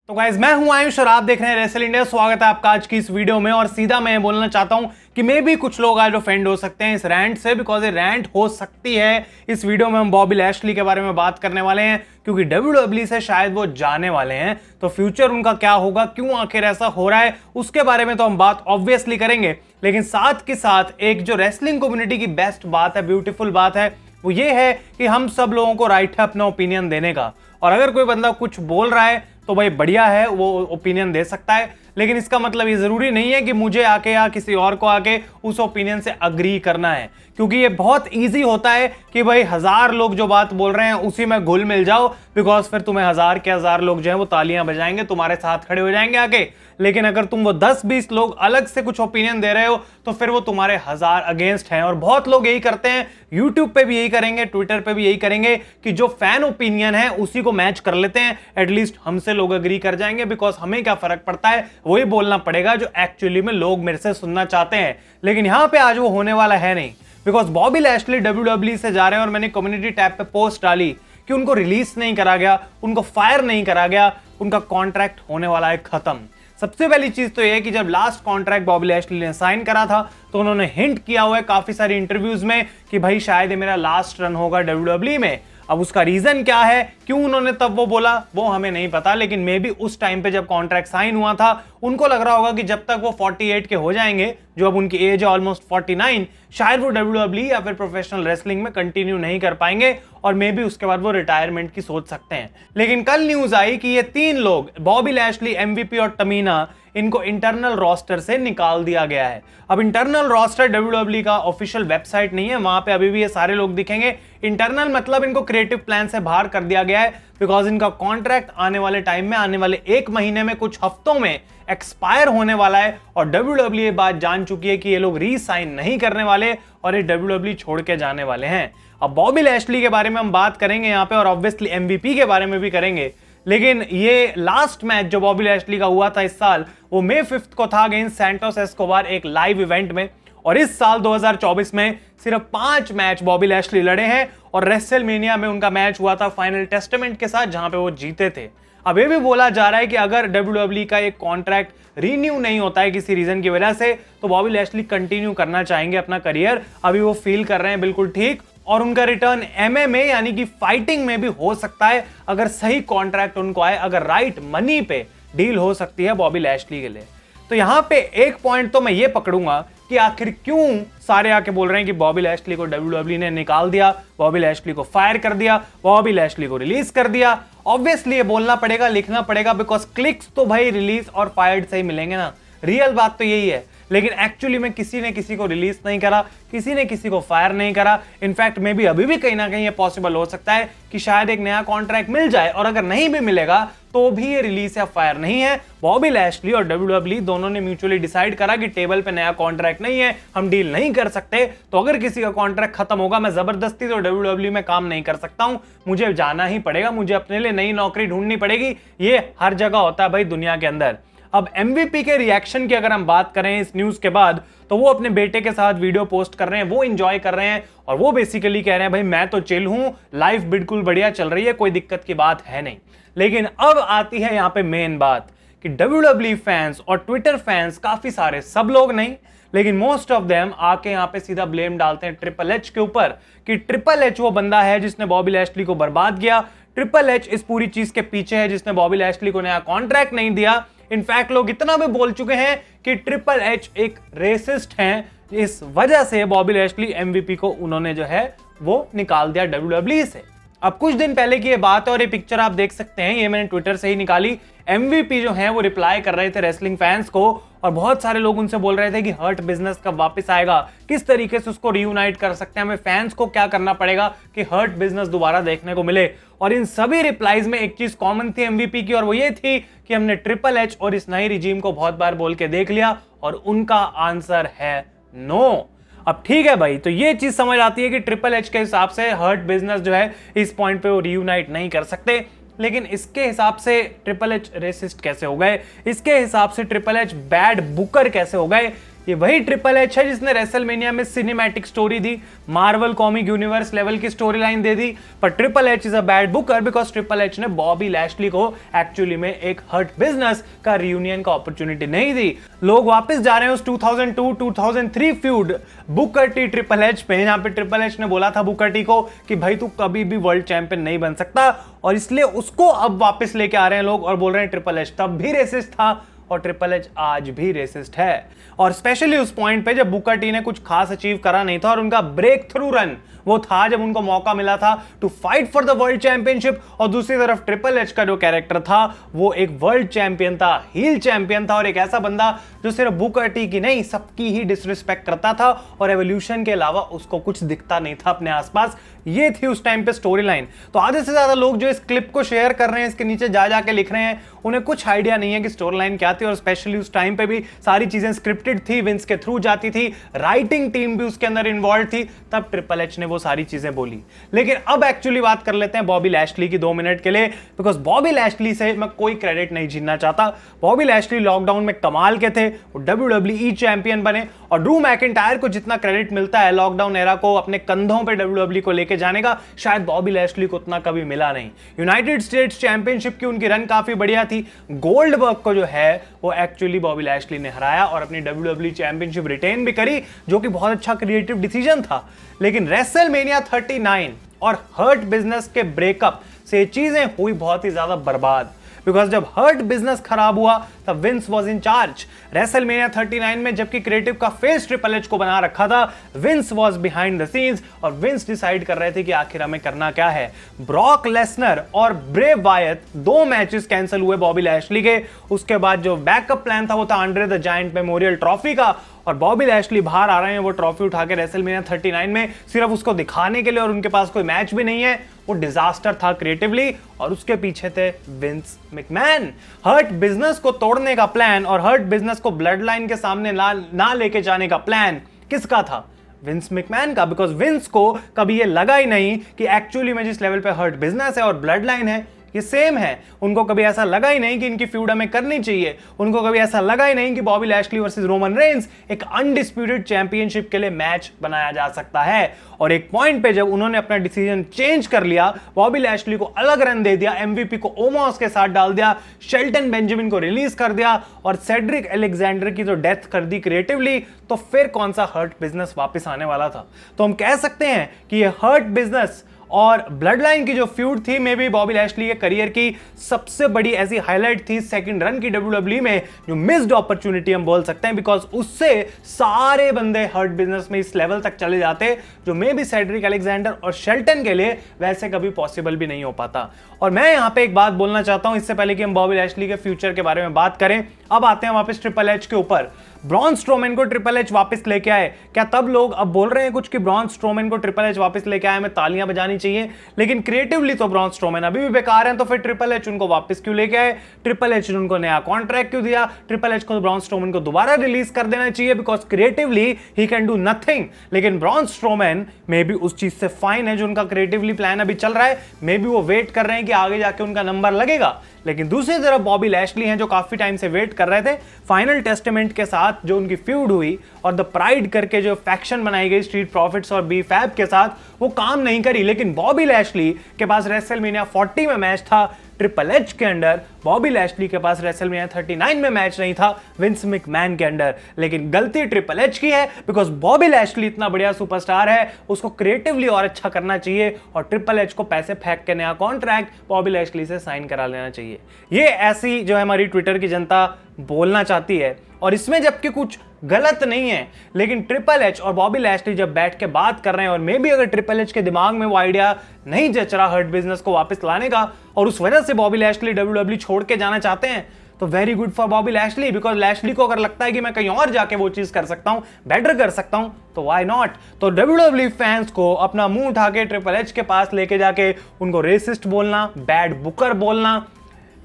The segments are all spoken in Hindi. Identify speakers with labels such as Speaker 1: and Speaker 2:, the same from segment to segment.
Speaker 1: तो गाइस मैं हूं आयुष और आप देख रहे हैं रेसल इंडिया। स्वागत है आपका आज की इस वीडियो में। और सीधा मैं बोलना चाहता हूं कि मे भी कुछ लोग आज ऑफेंड हो सकते हैं इस रैंट से, बिकॉज ये रैंट हो सकती है। इस वीडियो में हम बॉबी लैशली के बारे में बात करने वाले हैं, क्योंकि WWE से शायद वो जाने वाले हैं। तो फ्यूचर उनका क्या होगा, क्यों आखिर ऐसा हो रहा है, उसके बारे में तो हम बात ऑब्वियसली करेंगे। लेकिन साथ के साथ एक जो रेसलिंग कम्युनिटी की बेस्ट बात है, ब्यूटीफुल बात है, वो ये है कि हम सब लोगों को राइट है अपना ओपिनियन देने का। और अगर कोई बंदा कुछ बोल रहा है तो भाई बढ़िया है, वो ओपिनियन दे सकता है। लेकिन इसका मतलब ये जरूरी नहीं है कि मुझे आके या किसी और को आके उस ओपिनियन से अग्री करना है, क्योंकि ये बहुत इजी होता है कि भाई 1000 लोग जो बात बोल रहे हैं उसी में घुल मिल जाओ, बिकॉज फिर तुम्हें 1000 के 1000 लोग जो है वो तालियां बजाएंगे, तुम्हारे साथ खड़े हो जाएंगे आके। लेकिन अगर तुम वो 10-20 लोग अलग से कुछ ओपिनियन दे रहे हो तो फिर वो तुम्हारे 1000 अगेंस्ट हैं। और बहुत लोग यही करते हैं, यूट्यूब पे भी यही करेंगे, ट्विटर पे भी यही करेंगे कि जो फैन ओपिनियन है उसी को मैच कर लेते हैं। एटलीस्ट हमसे लोग अग्री कर जाएंगे, बिकॉज हमें क्या फर्क पड़ता है, वही बोलना पड़ेगा जो एक्चुअली में लोग मेरे से सुनना चाहते हैं। लेकिन यहां पे आज वो होने वाला है नहीं, बिकॉज बॉबी लैशली WWE से जा रहे हैं। और मैंने कम्युनिटी टैब पे पोस्ट डाली कि उनको रिलीज नहीं करा गया, उनको फायर नहीं करा गया, उनका कॉन्ट्रैक्ट होने वाला है खत्म। सबसे पहली चीज तो यह है कि जब लास्ट कॉन्ट्रैक्ट बॉबी लैशली ने साइन करा था तो उन्होंने हिंट किया हुआ है काफी सारी इंटरव्यूज में कि भाई शायद ये मेरा लास्ट रन होगा WWE में। अब उसका रीजन क्या है, क्यों उन्होंने तब वो बोला, वो हमें नहीं पता। लेकिन मे बी उस टाइम पे जब कॉन्ट्रैक्ट साइन हुआ था उनको लग रहा होगा कि जब तक वो 48 के हो जाएंगे, जो अब उनकी एज है ऑलमोस्ट 49, शायद वो WWE या फिर प्रोफेशनल रेसलिंग में कंटिन्यू नहीं कर पाएंगे और मे बी उसके बाद वो रिटायरमेंट की सोच सकते हैं। लेकिन कल न्यूज आई कि ये 3 लोग, बॉबी लैशली, MVP और तमीना, इनको इंटरनल रोस्टर से निकाल दिया गया है। अब इंटरनल रोस्टर WWE का ऑफिशियल वेबसाइट नहीं है, वहां पे अभी भी ये सारे लोग दिखेंगे। इंटरनल मतलब इनको क्रिएटिव प्लान से बाहर कर दिया गया है, बिकॉज इनका कॉन्ट्रैक्ट आने वाले टाइम में, आने वाले 1 महीने में, कुछ हफ्तों में एक्सपायर होने वाला है। और WWE ये बात जान चुकी है कि ये लोग रीसाइन नहीं करने वाले और ये WWE छोड़ के जाने वाले हैं। अब बॉबी लैशली के बारे में हम बात करेंगे यहाँ पे, और ऑब्वियसली MVP के बारे में भी करेंगे। लेकिन ये लास्ट मैच जो बॉबी लैशली का हुआ था इस साल, वो May 5 को था अगेंस्ट सैंटोस एस्कोबार, एक लाइव इवेंट में। और इस साल 2024 में सिर्फ 5 मैच बॉबी लैशली लड़े हैं, और रेसलमेनिया में उनका मैच हुआ था फाइनल टेस्टामेंट के साथ, जहां पे वो जीते थे। अब ये भी बोला जा रहा है कि अगर WWE का एक कॉन्ट्रैक्ट रीन्यू नहीं होता है किसी रीजन की वजह से, तो बॉबी लैशली कंटिन्यू करना चाहेंगे अपना करियर। अभी वो फील कर रहे हैं बिल्कुल ठीक, और उनका रिटर्न MMA यानी कि फाइटिंग में भी हो सकता है, अगर सही कॉन्ट्रैक्ट उनको आए, अगर राइट मनी पे डील हो सकती है बॉबी लैशली के लिए। तो यहां पे एक पॉइंट तो मैं ये पकड़ूंगा कि आखिर क्यों सारे आके बोल रहे हैं कि बॉबी लैशली को WWE ने निकाल दिया, बॉबी लैशली को फायर कर दिया, बॉबी लैशली को रिलीज कर दिया। ऑब्वियसली ये बोलना पड़ेगा, लिखना पड़ेगा, बिकॉज क्लिक्स तो भाई रिलीज और फायर्ड से ही मिलेंगे ना। रियल बात तो यही है। लेकिन एक्चुअली में किसी ने किसी को रिलीज नहीं करा, किसी ने किसी को फायर नहीं करा। इनफैक्ट मे बी अभी भी कहीं ना कहीं ये पॉसिबल हो सकता है कि शायद एक नया कॉन्ट्रैक्ट मिल जाए, और अगर नहीं भी मिलेगा तो भी ये रिलीज या फायर नहीं है। बॉबी लैशली और WWE दोनों ने म्यूचुअली डिसाइड करा कि टेबल पे नया कॉन्ट्रैक्ट नहीं है, हम डील नहीं कर सकते। तो अगर किसी का कॉन्ट्रैक्ट खत्म होगा, मैं जबरदस्ती तो WWE में काम नहीं कर सकता हूं, मुझे जाना ही पड़ेगा, मुझे अपने लिए नई नौकरी ढूंढनी पड़ेगी। ये हर जगह होता है भाई दुनिया के अंदर। अब MVP के रिएक्शन की अगर हम बात करें इस न्यूज के बाद, तो वो अपने बेटे के साथ वीडियो पोस्ट कर रहे हैं, वो एंजॉय कर रहे हैं, और वो बेसिकली कह रहे हैं भाई मैं तो चिल हूं, लाइफ बिल्कुल बढ़िया चल रही है, कोई दिक्कत की बात है नहीं। लेकिन अब आती है यहां पे मेन बात कि WWE फैंस और ट्विटर फैंस, काफी सारे, सब लोग नहीं लेकिन मोस्ट ऑफ देम, आके यहां पे सीधा ब्लेम डालते हैं ट्रिपल एच के ऊपर कि ट्रिपल एच वो बंदा है जिसने बॉबी लैशली को बर्बाद किया। ट्रिपल एच इस पूरी चीज के पीछे है, जिसने बॉबी लैशली को नया कॉन्ट्रैक्ट नहीं दिया। इनफैक्ट लोग इतना भी बोल चुके हैं कि ट्रिपल एच एक रेसिस्ट हैं, इस वजह से बॉबी लैशली MVP को उन्होंने जो है वो निकाल दिया WWE से। अब कुछ दिन पहले की ये बात है, और ये पिक्चर आप देख सकते हैं, ये मैंने ट्विटर से ही निकाली। MVP जो है वो रिप्लाई कर रहे थे रेसलिंग फैंस को, और बहुत सारे लोग उनसे बोल रहे थे कि हर्ट बिजनेस कब वापस आएगा, किस तरीके से उसको रीयूनाइट कर सकते हैं, हमें फैंस को क्या करना पड़ेगा कि हर्ट बिजनेस दोबारा देखने को मिले। और इन सभी रिप्लाईज में एक चीज कॉमन थी MVP की, और वो ये थी कि हमने ट्रिपल एच और इस नई रिजीम को बहुत बार बोल के देख लिया, और उनका आंसर है नो। अब ठीक है भाई, तो ये चीज समझ आती है कि ट्रिपल एच के हिसाब से हर्ट बिजनेस जो है इस पॉइंट पे वो रीयूनाइट नहीं कर सकते। लेकिन इसके हिसाब से ट्रिपल एच रेसिस्ट कैसे हो गए, इसके हिसाब से ट्रिपल एच बैड बुकर कैसे हो गए, ये वही ट्रिपल एच है जिसने रेसलमेनिया में सिनेमैटिक स्टोरी दी, मार्वल कॉमिक यूनिवर्स लेवल की स्टोरी लाइन दे दी, पर triple H is a bad booker because triple H ने बॉबी लैशली को एक्चुअली में एक हर्ट बिजनेस का रियूनियन का अपॉर्चुनिटी नहीं दी। लोग वापस जा रहे हैं उस 2002-2003 feud Booker T triple H पे, यहां पे ट्रिपल एच ने बोला था बुकर टी को कि भाई तू कभी भी वर्ल्ड चैंपियन नहीं बन सकता, और इसलिए उसको अब वापस लेके आ रहे हैं लोग और बोल रहे हैं ट्रिपल एच तब भी रेसिस्ट था और ट्रिपल एच आज भी रेसिस्ट है। और स्पेशली उस पॉइंट पे जब बुकर टी ने कुछ खास अचीव करा नहीं था और उनका ब्रेक थ्रू रन वो था जब उनको मौका मिला था to fight for the world championship, और दूसरी तरफ ट्रिपल एच का जो कैरेक्टर था वो एक वर्ल्ड चैंपियन था, हील चैंपियन था, और एक ऐसा बंदा जो सिर्फ बुकर टी की नहीं सबकी ही डिसरिस्पेक्ट करता था और एवोल्यूशन के अलावा उसको कुछ दिखता नहीं था अपने आसपास। ये थी उस टाइम पे स्टोरी लाइन। तो आधे से ज्यादा लोग जो इस क्लिप को शेयर कर रहे हैं, इसके नीचे जा जाके लिख रहे हैं, उन्हें कुछ आइडिया नहीं है कि स्टोरी लाइन क्या थी, और स्पेशली उस टाइम पे भी सारी चीजें स्क्रिप्टेड थी, विंस के थ्रू जाती थी, राइटिंग टीम भी उसके अंदर इन्वॉल्व थी, तब ट्रिपल एच ने वो सारी चीजें बोली। लेकिन अब एक्चुअली बात कर लेते हैं बॉबी लैशली की 2 मिनट के लिए, बिकॉज बॉबी लैशली से मैं कोई क्रेडिट नहीं छीनना चाहता। बॉबी लैशली लॉकडाउन में कमाल के थे, वो WWE चैंपियन बने, और ड्रू मैकिंटायर को जितना क्रेडिट मिलता है लॉकडाउन एरा को अपने कंधों पे WWE को लेके जाने का, शायद बॉबी लैशली को उतना कभी मिला नहीं। यूनाइटेड स्टेट्स चैंपियनशिप की उनकी रन काफी बढ़िया थी। गोल्डबर्ग को जो है वो एक्चुअली बॉबी लैशली ने हराया और अपनी WWE चैंपियनशिप रिटेन भी करी, जो कि बहुत अच्छा क्रिएटिव डिसीजन था। लेकिन रेसलमेनिया 39 और हर्ट बिजनेस के ब्रेकअप से चीजें हुई बहुत ही ज्यादा बर्बाद, बिकॉज जब हर्ट बिजनेस खराब हुआ तब Vince was in charge. WrestleMania 39 में जबकि क्रिएटिव का फेस ट्रिपल एच को बना रखा था, Vince was behind the scenes और विंस डिसाइड कर रहे थे कि आखिर हमें करना क्या है। ब्रॉक लेसनर और ब्रे वायत 2 मैचेस कैंसिल हुए बॉबी लैशली के। उसके बाद जो बैकअप प्लान था वो था Andre the giant memorial trophy का, और बॉबी लैशली बाहर आ रहे हैं वो ट्रॉफी उठा के रेसलमेनिया 39 में सिर्फ उसको दिखाने के लिए, और उनके पास कोई मैच भी नहीं है। वो डिजास्टर था क्रिएटिवली, और उसके पीछे थे विंस मैकमैन। हर्ट बिजनेस को तोड़ने का प्लान और हर्ट बिजनेस को ब्लड लाइन के सामने ना लेके जाने का प्लान किसका था? विंस मैकमैन का, बिकॉज विंस को कभी ये लगा ही नहीं कि एक्चुअली में जिस लेवल पे हर्ट बिजनेस है और ब्लड लाइन है ये सेम है। उनको कभी ऐसा लगा ही नहीं कि इनकी फ्यूड हमें करनी चाहिए। उनको कभी ऐसा लगा ही नहीं कि Bobby Lashley versus Roman Reigns एक अनडिस्प्यूटेड चैंपियनशिप के लिए मैच बनाया जा सकता है। और एक पॉइंट पे जब उन्होंने अपना डिसीजन चेंज कर लिया, बॉबी लैशली को अलग रन दे दिया, एमवीपी को ओमोस के साथ डाल दिया, शेल्टन बेंजामिन को रिलीज कर दिया और सेड्रिक अलेक्जेंडर की तो डेथ कर दी क्रिएटिवली, तो फिर कौन सा हर्ट बिजनेस वापस आने वाला था? तो हम कह सकते हैं कि ये हर्ट बिजनेस और ब्लड लाइन की जो फ्यूड थी मे बी बॉबी लैशली के करियर की सबसे बड़ी ऐसी हाईलाइट थी सेकंड रन की WWE में, जो मिस्ड अपॉर्चुनिटी हम बोल सकते हैं, बिकॉज उससे सारे बंदे हर्ट बिजनेस में इस लेवल तक चले जाते जो मे बी सेड्रिक अलेक्जेंडर और शेल्टन के लिए वैसे कभी पॉसिबल भी नहीं हो पाता। और मैं यहां पे एक बात बोलना चाहता हूं इससे पहले कि हम बॉबी लैशली के फ्यूचर के बारे में बात करें। अब आते हैं वापस ट्रिपल एच के ऊपर। ब्रॉन स्ट्रोमैन को ट्रिपल एच वापस लेके आए, क्या तब लोग अब बोल रहे हैं कुछ कि ब्रॉन स्ट्रोमैन को ट्रिपल एच वापस लेके आए हमें तालियां बजानी चाहिए? लेकिन क्रिएटिवली तो ब्रॉन स्ट्रोमैन अभी भी बेकार हैं, तो फिर ट्रिपल एच उनको वापस क्यों लेके आए? ट्रिपल एच ने उनको नया कॉन्ट्रैक्ट क्यों दिया? ट्रिपल एच को ब्रॉन स्ट्रोमैन को दोबारा रिलीज कर देना चाहिए, because creatively he can do nothing. लेकिन ब्रॉन स्ट्रोमैन मे बी उस चीज से फाइन है जो उनका क्रिएटिवली प्लान अभी चल रहा है, मे बी वो वेट कर रहे हैं कि आगे जाके उनका नंबर लगेगा। लेकिन दूसरी तरफ बॉबी लैशली हैं जो काफी टाइम से वेट कर रहे थे। फाइनल टेस्टामेंट के साथ जो उनकी फ्यूड हुई और द प्राइड करके जो फैक्शन बनाई गई स्ट्रीट प्रॉफिट्स और बी फैब के साथ, वो काम नहीं करी। लेकिन बॉबी लैशली के पास रेसलमेनिया 40 में मैच था ट्रिपल एच के अंडर, बॉबी लैशली के पास रेसलमेनिया 39 में मैच नहीं था विंस मैकमैन के अंडर। लेकिन गलती ट्रिपल एच की है, बिकॉज बॉबी लैशली इतना बढ़िया सुपरस्टार है, उसको क्रिएटिवली और अच्छा करना चाहिए और ट्रिपल एच को पैसे फेंक के नया कॉन्ट्रैक्ट बॉबी लैशली से साइन करा लेना चाहिए। ये ऐसी जो है हमारी ट्विटर की जनता बोलना चाहती है, और इसमें जबकि कुछ गलत नहीं है। लेकिन ट्रिपल एच और बॉबी लैशली जब बैठ के बात कर रहे हैं, और मे बी अगर ट्रिपल एच के दिमाग में वो आइडिया नहीं जच रहा हर्ट बिजनेस को वापस लाने का, और उस वजह से बॉबी लैशली WWE छोड़ के जाना चाहते हैं, तो very good for Bobby Lashley, because Lashley को अगर लगता है कि मैं कहीं और जाके वो चीज कर सकता हूं, बेटर कर सकता हूं, तो व्हाई नॉट। तो WWE फैंस को अपना मुंह उठा के ट्रिपल एच के पास लेके जाके उनको रेसिस्ट बोलना, बैड बुकर बोलना,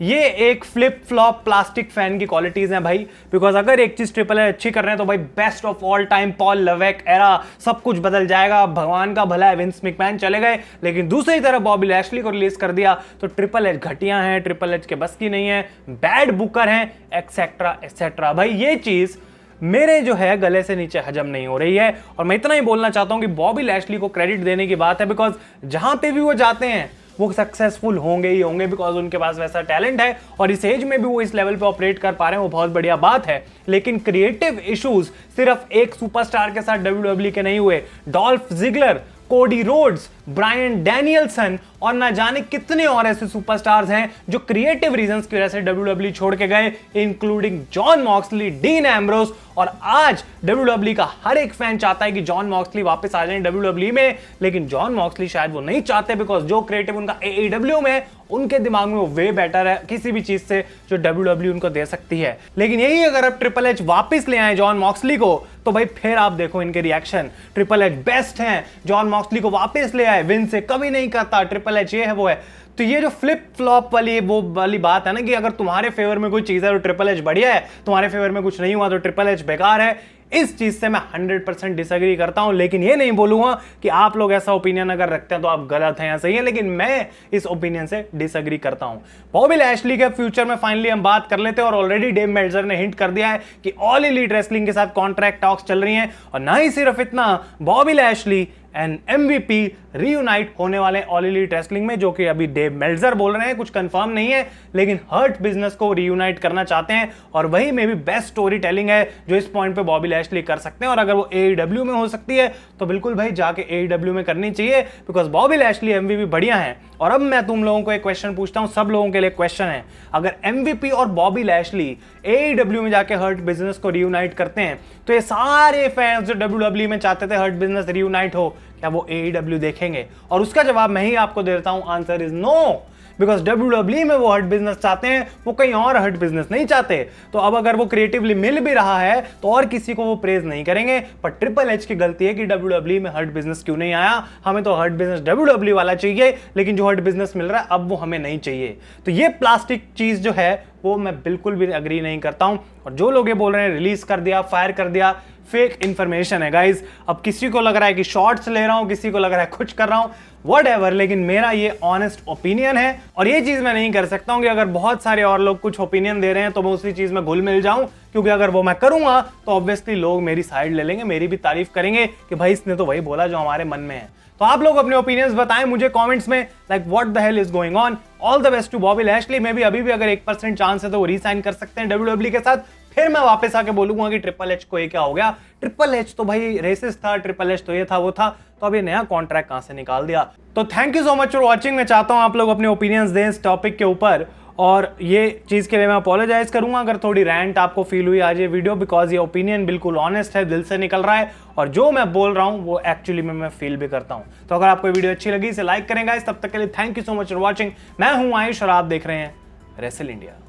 Speaker 1: ये एक फ्लिप फ्लॉप प्लास्टिक फैन की क्वालिटीज हैं भाई। बिकॉज अगर एक चीज ट्रिपल एच अच्छी कर रहे हैं तो भाई best of all time Paul Levesque era, सब कुछ बदल जाएगा, भगवान का भला है, विंस मैकमैन चले गए। लेकिन दूसरी तरफ बॉबी लैशली को रिलीज कर दिया तो ट्रिपल एच घटिया हैं, ट्रिपल एच के बस की नहीं है, बैड बुकर हैं, एक्सेट्रा एक्सेट्रा। भाई ये चीज मेरे जो है गले से नीचे हजम नहीं हो रही है। और मैं इतना ही बोलना चाहता हूं कि बॉबी लैशली को क्रेडिट देने की बात है, बिकॉज जहां पे भी वो जाते हैं वो सक्सेसफुल होंगे ही होंगे, बिकॉज उनके पास वैसा टैलेंट है और इस एज में भी वो इस लेवल पे ऑपरेट कर पा रहे हैं, वो बहुत बढ़िया बात है। लेकिन क्रिएटिव इश्यूज सिर्फ एक सुपरस्टार के साथ डब्ल्यूडब्ल्यू के नहीं हुए। Dolph Ziggler, Cody Rhodes, Bryan Danielson और ना जाने कितने और ऐसे सुपरस्टार्स हैं जो क्रिएटिव रीजंस की वजह से डब्ल्यूडब्ल्यू छोड़ के गए, including John Moxley, dean Ambrose. और आज डब्ल्यूडब्ल्यू का हर एक फैन चाहता है कि जॉन मॉक्सली वापस आ जाए डब्ल्यूडब्ल्यू में, लेकिन जॉन मॉक्सली शायद वो नहीं चाहते, बिकॉज जो क्रिएटिव उनका एईडब्ल्यू में उनके दिमाग में वो वे बेटर है किसी भी चीज से जो डब्ल्यूडब्ल्यू उनको दे सकती है। लेकिन यही अगर अब ट्रिपल एच वापस ले आए जॉन मॉक्सली को, तो भाई फिर आप देखो इनके रिएक्शन। ट्रिपल एच बेस्ट हैं, जॉन मॉक्सली को वापस ले आए, विन से कभी नहीं करता, ट्रिपल एच ये है वो है। तो ये जो फ्लिप फ्लॉप वाली बात है ना, कि अगर तुम्हारे फेवर में कोई चीज है तो ट्रिपल एच बढ़िया है, तुम्हारे फेवर में कुछ नहीं हुआ तो ट्रिपल एच बेकार है, इस चीज से मैं 100% डिसएग्री करता हूं। लेकिन ये नहीं बोलूंगा कि आप लोग ऐसा ओपिनियन अगर रखते हैं तो आप गलत हैं या सही है, लेकिन मैं इस ओपिनियन से डिसएग्री करता हूं। बॉबी लैशली के फ्यूचर में फाइनली हम बात कर लेते हैं, और ऑलरेडी डेव मेल्जर ने हिंट कर दिया है कि ऑल एलीट रेसलिंग के साथ कॉन्ट्रैक्ट टॉक्स चल रही हैं। और ना ही सिर्फ इतना, Bobby Lashley and MVP reunite होने वाले ऑल एलीट रेसलिंग में, जो कि अभी डेव मेल्जर बोल रहे हैं, कुछ कंफर्म नहीं है, लेकिन हर्ट बिजनेस को रीयूनाइट करना चाहते हैं। और वही में भी बेस्ट स्टोरी टेलिंग है जो इस पॉइंट पे बॉबी लैशली कर सकते हैं। और अगर वो AEW में हो सकती है तो बिल्कुल भाई जाके AEW में करनी चाहिए, बिकॉज बॉबी लैशली MVP बढ़िया है। और अब मैं तुम लोगों को एक क्वेश्चन पूछता हूं, सब लोगों के लिए क्वेश्चन है, अगर MVP और बॉबी लैशली AEW में जाके हर्ट बिजनेस को रीयूनाइट करते हैं, तो ये सारे फैंस जो WWE में चाहते थे हर्ट बिजनेस रीयूनाइट हो, क्या वो AEW देखेंगे? और उसका जवाब मैं ही आपको देता हूं, answer is no, because WWE में वो हर्ट बिजनेस चाहते हैं, वो कहीं और हर्ट बिजनेस नहीं चाहते। तो अब अगर वो क्रिएटिवली मिल भी रहा है तो और किसी को वो प्रेज नहीं करेंगे। पर ट्रिपल एच की गलती है कि WWE में हर्ट बिजनेस क्यों नहीं आया। हमें तो हर्ट बिजनेस WWE वाला चाहिए, लेकिन जो हर्ट बिजनेस मिल रहा है अब वो हमें नहीं चाहिए। तो ये प्लास्टिक चीज जो है वो मैं बिल्कुल भी अग्री नहीं करता हूं। और जो लोग ये बोल रहे हैं रिलीज कर दिया, फायर कर दिया, फेक इंफॉर्मेशन है गाइज। अब किसी को लग रहा है कि शॉर्ट्स ले रहा हूं, किसी को लग रहा है कुछ कर रहा हूं, व्हाटएवर, लेकिन मेरा ये ऑनेस्ट ओपिनियन है। और ये चीज मैं नहीं कर सकता हूं कि अगर बहुत सारे और लोग कुछ ओपिनियन दे रहे हैं तो मैं उसी चीज में घुल मिल जाऊं, क्योंकि अगर वो मैं करूंगा तो ऑब्वियसली लोग मेरी साइड ले लेंगे, मेरी भी तारीफ करेंगे कि भाई इसने तो वही बोला जो हमारे मन में है। तो आप लोग अपने ओपिनियंस बताएं मुझे कमेंट्स में, like what the hell is going on. All the best to Bobby Lashley. मे भी अभी भी अगर 1% चांस है तो वो रीसाइन कर सकते हैं WWE के साथ। फिर मैं वापस आके बोलूंगा कि ट्रिपल एच को ये क्या हो गया, ट्रिपल एच तो भाई रेसिस्ट था, ट्रिपल एच तो ये था वो था, तो अब ये नया कॉन्ट्रैक्ट कहां से निकाल दिया। तो thank you so much for watching. मैं चाहता हूं आप लोग अपने ओपिनियंस दें इस टॉपिक के ऊपर, और ये चीज के लिए मैं अपोलोजाइज करूंगा अगर थोड़ी रैंट आपको फील हुई आज ये वीडियो, बिकॉज ये ओपिनियन बिल्कुल ऑनेस्ट है, दिल से निकल रहा है, और जो मैं बोल रहा हूं वो एक्चुअली मैं फील भी करता हूं। तो अगर आपको वीडियो अच्छी लगी इसे लाइक करें गाइस। तब तक के लिए thank you so much for watching. मैं हूं आयुष और आप देख रहे हैं रेसल इंडिया।